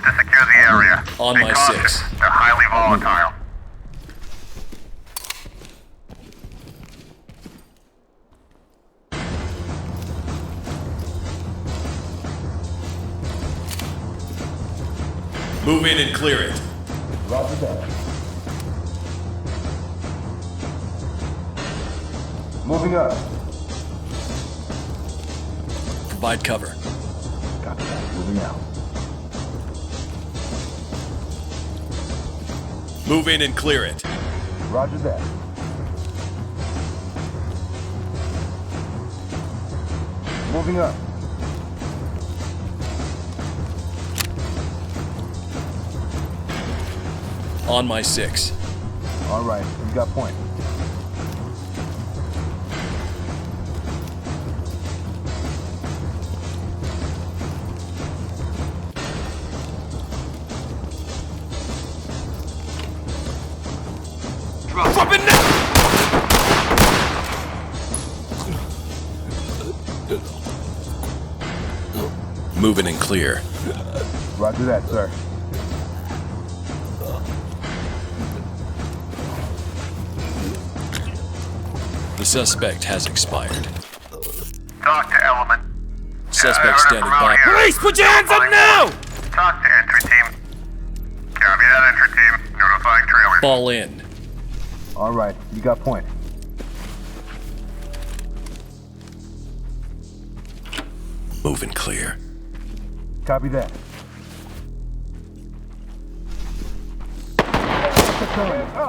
to secure the area. On Be my cautious. 6. They're highly volatile. Move in and clear it. Roger that. Moving up. Provide cover. Copy that. Moving out. Move in and clear it. Roger that. Moving up. On my 6. All right, you got point. Drop it now! Move in and clear. Roger that, sir. The suspect has expired. Talk to Element. Suspect Order standing from out by. here. Police, put your hands up now! Talk to entry team. Copy that, entry team. Notifying trailers. Fall in. All right, you got point. Move and clear. Copy that.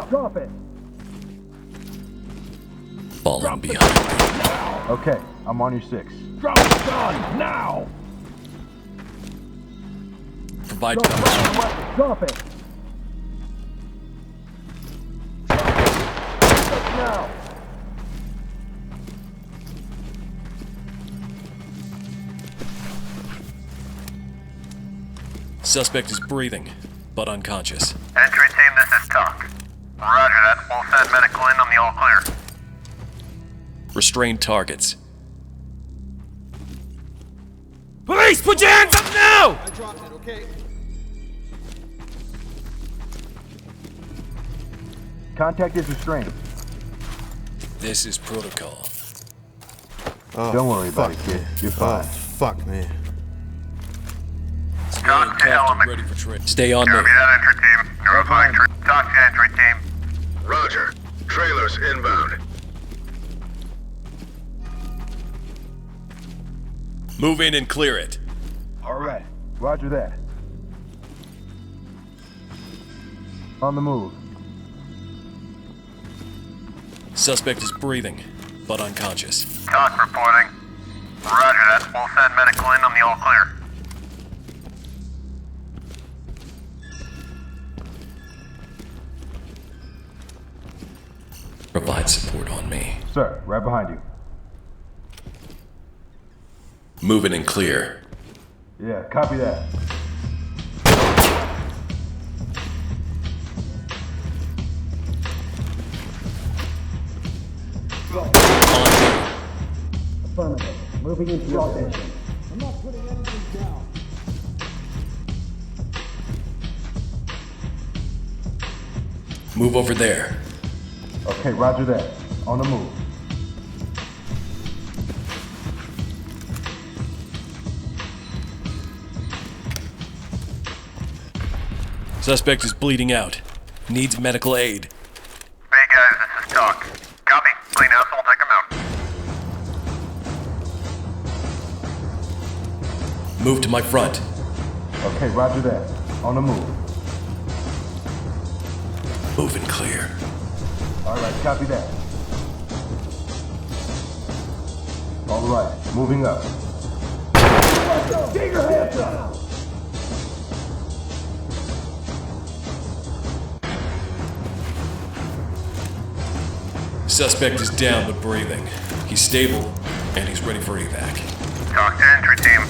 Drop it. Fall in behind. Okay, I'm on your 6. Drop the gun, now! Provide cover. Drop it. Now. Suspect is breathing, but unconscious. Entry team, this is Talk. Roger that. We'll send medical in on the all clear. Restrained targets. Police, put your hands up now! I dropped it, okay? Contact is restrained. This is protocol. Oh, Don't worry about fuck, it, kid. man. You're fine. Oh, fuck, man. Civilian Talk to captain Element. ready for trade. Stay on Copy me. that, entry team. Notifying Talk to entry team. Roger. Trailers inbound. Move in and clear it. All right, roger that. On the move. Suspect is breathing, but unconscious. Talk reporting. Roger that. We'll send medical in on the all clear. Provide support on me. Sir, right behind you. Move in and clear. Yeah, copy that. On me. Affirmative. Moving into your position. I'm not putting anything down. Move over there. Okay, roger that. On the move. Suspect is bleeding out. Needs medical aid. Hey guys, this is Talk. Copy. Clean house, we'll take him out. Move to my front. Okay, roger that. On the move. Move and clear. All right, copy that. All right, moving up. Get your hands up! Suspect is down but breathing. He's stable, and he's ready for evac. Talk to entry team.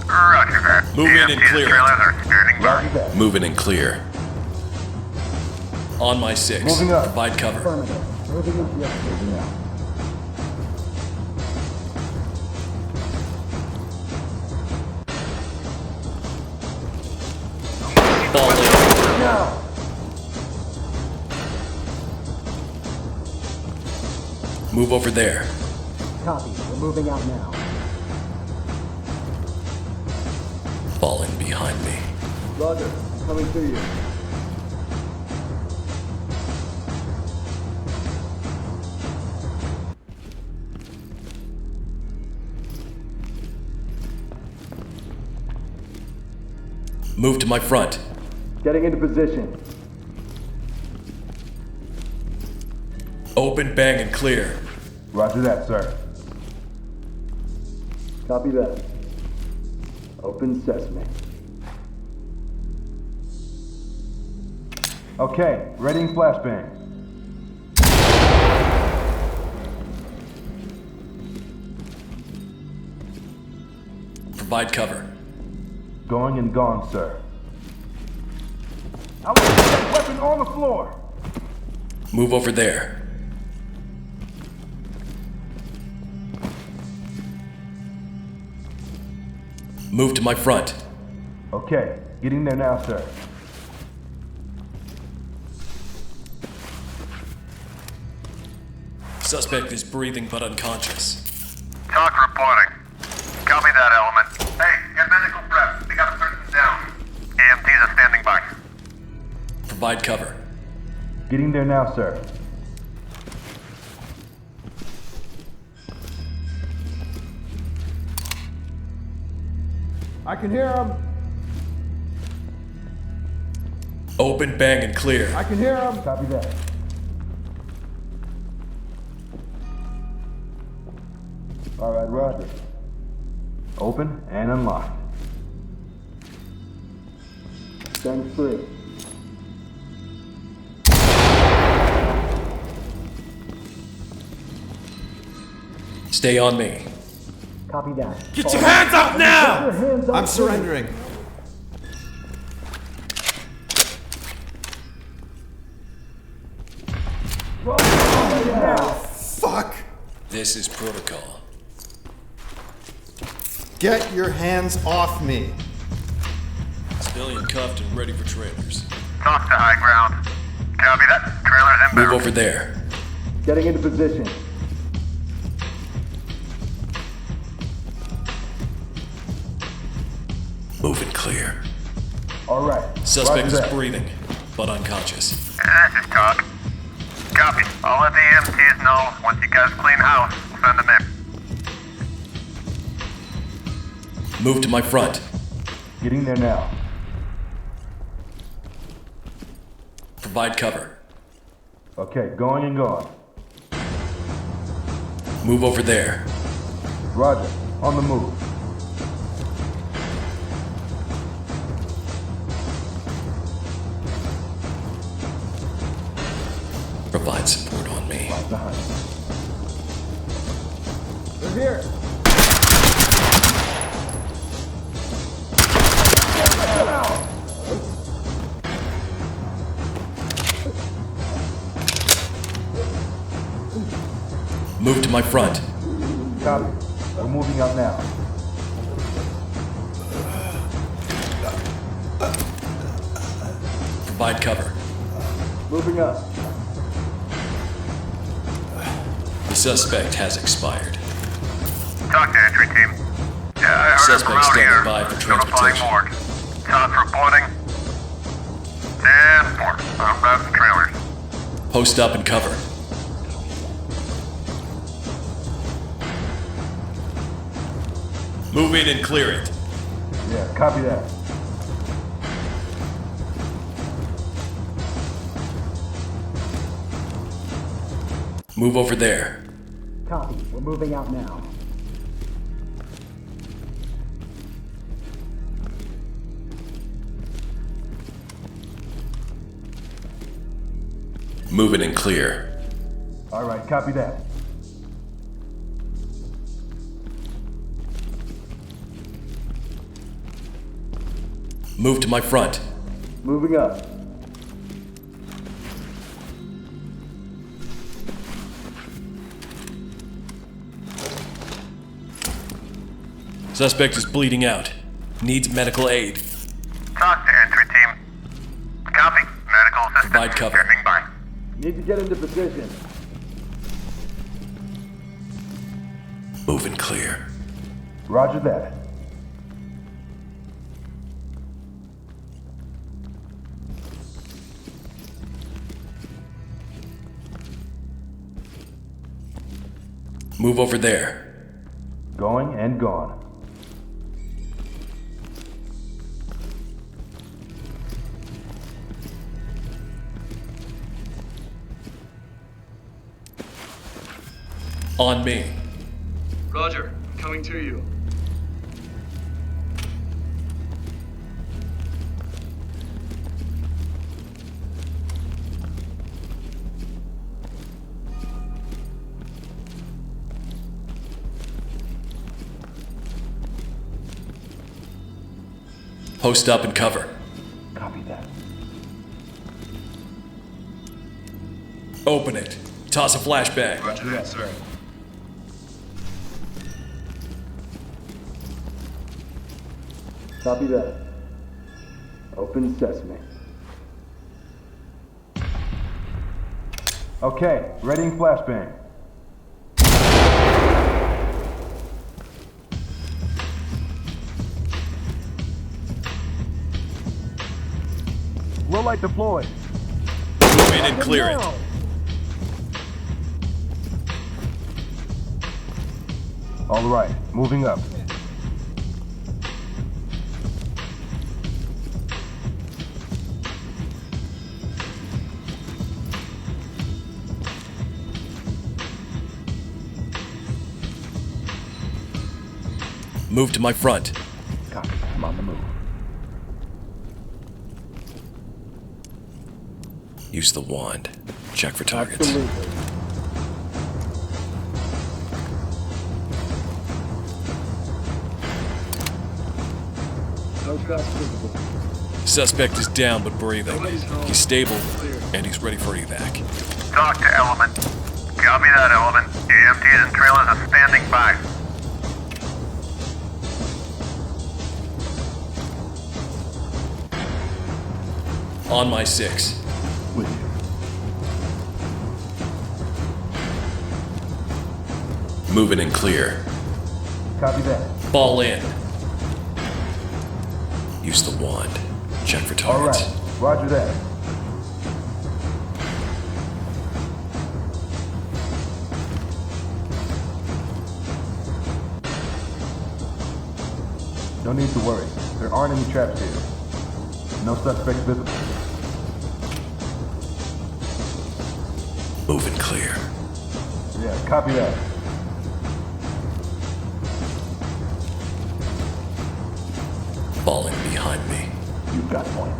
Roger that. Move in and EMTs clear it. trailers are standing by. Roger that. Moving and clear. On my 6. Moving up. Provide cover. Affirmative. Moving into your position now. Move over there. Copy. We're moving out now. Fall in behind me. Roger. Coming to you. Move to my front. Getting into position. Open, bang, and clear. Roger that, sir. Copy that. Open sesame. Okay, readying flashbang. Provide cover. Going and gone, sir. I want that weapon on the floor. Move over there. Move to my front. Okay, getting there now, sir. Suspect is breathing but unconscious. Talk reporting. Copy that, element. Hey, get medical prep. We got a person down. EMTs are standing by. Provide cover. Getting there now, sir. I can hear him. Open, bang, and clear. I can hear him. Copy that. All right, Roger. Open and unlocked. Stand free. Stay on me. Copy that. Get your hands up now! Your hands up. I'm surrendering. Fuck! This is protocol. Get your hands off me. Civilian cuffed and ready for trailers. Talk to high ground. Copy that. Trailers Move inbound. over there. Getting into position. Move and clear. All right. Suspect Roger is that. breathing but unconscious. This is talk. Copy. I'll let the EMTs know. Once you guys clean house, we'll send them in. Move to my front. Getting there now. Provide cover. Okay, going and gone. Move over there. Roger. On the move. Provide support on me. Behind. They're here. Move to my front. Copy. We're moving out now. Provide cover. Moving up. The suspect has expired. Talk to entry team. Yeah, I heard it from Suspect out standing here. by for Notifying transportation. morgue. Talk reporting. 10-4. I'm routing trailers. Post up and cover. Move in and clear it. Yeah, copy that. Move over there. Copy. We're moving out now. Move in and clear. All right, copy that. Move to my front. Moving up. Suspect is bleeding out. Needs medical aid. Talk to entry team. Copy. Medical assistant Provide cover. standing by. Need to get into position. Moving clear. Roger that. Move over there. Going and gone. On me. Roger, I'm coming to you. Post up and cover. Copy that. Open it. Toss a flashbang. Roger that, sir. Copy that. Open sesame. Okay, readying flashbang. Low light deployed. Move in and clear it. All right, moving up. Move to my front. Copy. I'm on the move. Use the wand. Check for targets. Absolutely. Suspect is down but breathing. He's stable and he's ready for evac. Talk to Element. Copy that, Element. EMTs and trailers are standing by. On my 6. With you. Moving and clear. Copy that. Fall in. Use the wand. Check for All targets. right, roger that. No need to worry. There aren't any traps here. No suspects visible. Moving clear. Yeah, copy that. Falling behind me. You've got point.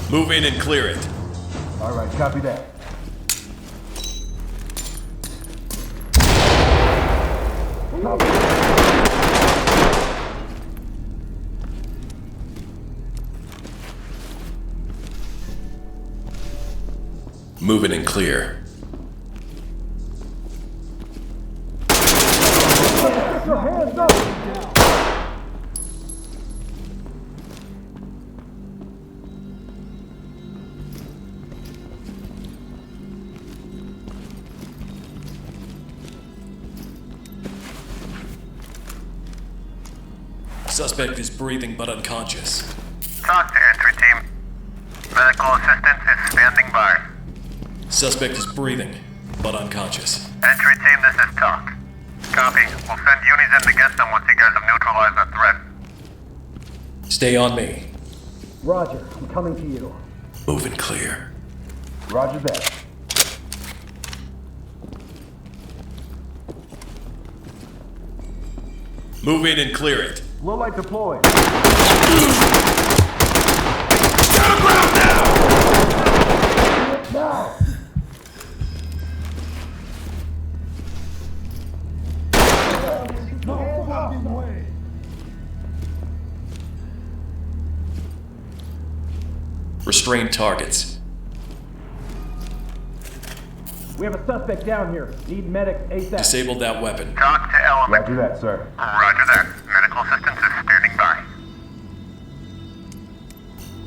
Move in and clear it. All right, copy that. Moving and clear. Suspect is breathing but unconscious. Talk to entry team. Medical assistance is standing by. Suspect is breathing but unconscious. Entry team, this is Talk. Copy. We'll send unis in to get them once you guys have neutralized the threat. Stay on me. Roger, I'm coming to you. Moving clear. Roger that. Move in and clear it. Low light deployed. Now! No fucking way! Restrain targets. We have a suspect down here. Need medics ASAP. Disable that weapon. Talk to Element. Roger that, sir. Roger that. Medical assistance is standing by.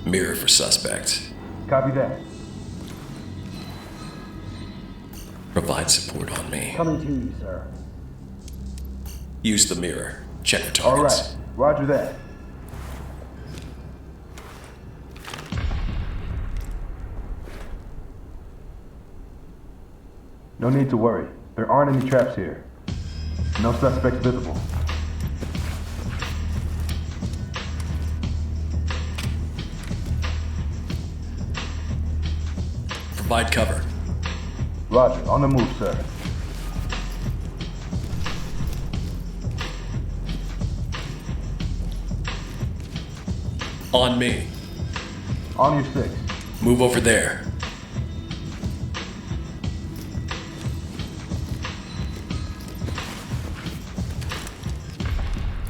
Mirror for suspect. Copy that. Provide support on me. Coming to you, sir. Use the mirror. Check for targets. Alright, roger that. No need to worry. There aren't any traps here. No suspects visible. Provide cover. Roger, on the move, sir. On me. On your six. Move over there.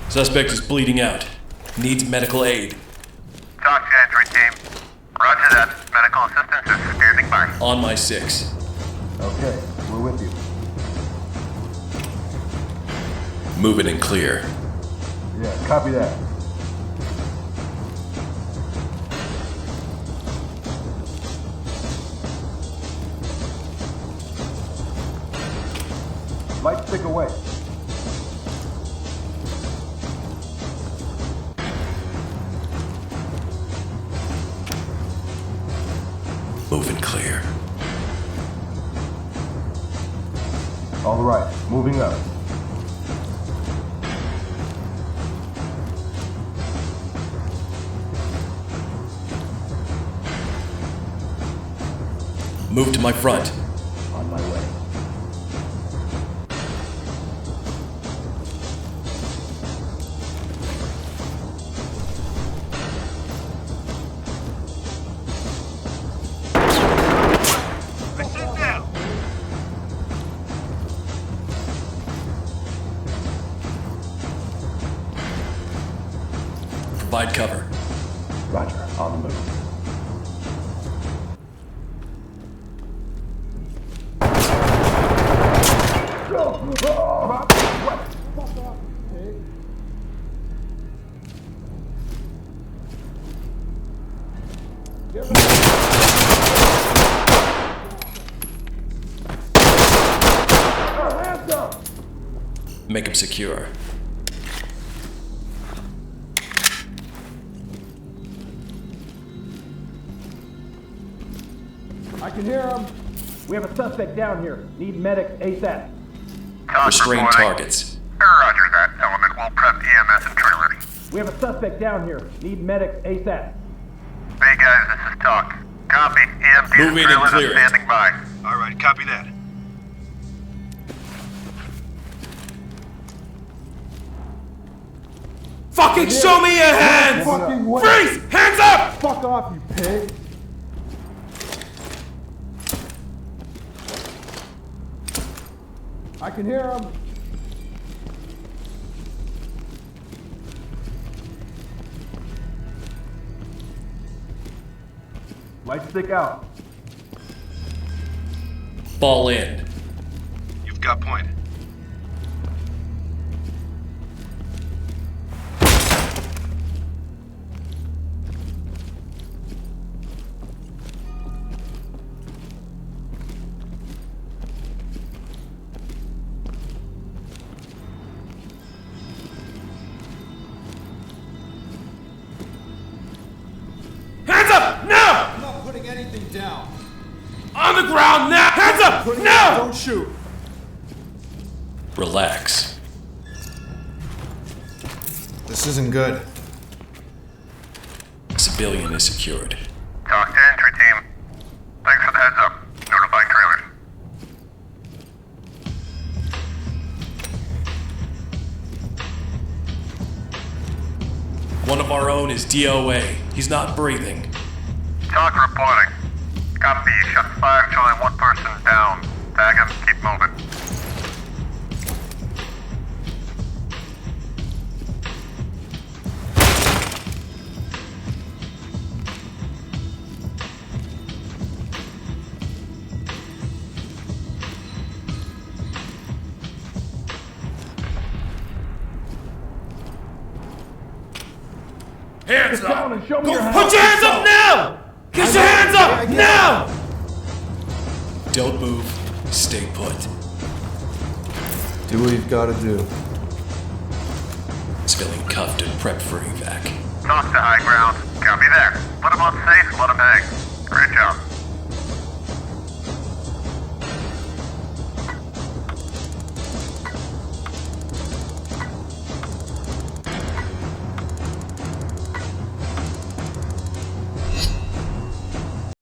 Suspect is bleeding out. Needs medical aid. Talk to entry team. Roger that. Medical assistance is standing by. On my six. Okay, we're with you. Moving and clear. Yeah, copy that. Light stick away. Moving clear. All right, moving up. Move to my front. On my way. Sit down. Provide cover. Roger, on the move. Make him secure. I can hear him. We have a suspect down here. Need medics ASAP. Talk Restrain reporting. targets. Roger that. Element will prep EMS and trailers. We have a suspect down here. Need medics ASAP. Hey guys, this is Talk. Copy. EMT Move in and trailers clear are it. standing by. Alright, copy that. Fucking show me your hands! Fucking way. Freeze! Hands up! Fuck off, you pig. I can hear him. Light stick out. Fall in. You've got point. Hands up! Now! I'm not putting anything down. On the ground now! Hands up! Now! Don't shoot. Relax. This isn't good. Civilian is secured. Talk to entry team. Thanks for the heads up. Notifying trailers. One of our own is DOA. He's not breathing. Talk reporting. Copy. Shut 5 showing one person down. Tag him. Keep moving. Hands Get down up! and show me your hands. Put your hands up now! Get your hands up now! Don't move. Stay put. Do what you've got to do. feeling cuffed and prepped for evac. Talk to high ground. Copy that. Put him on safe, let him hang. Great job.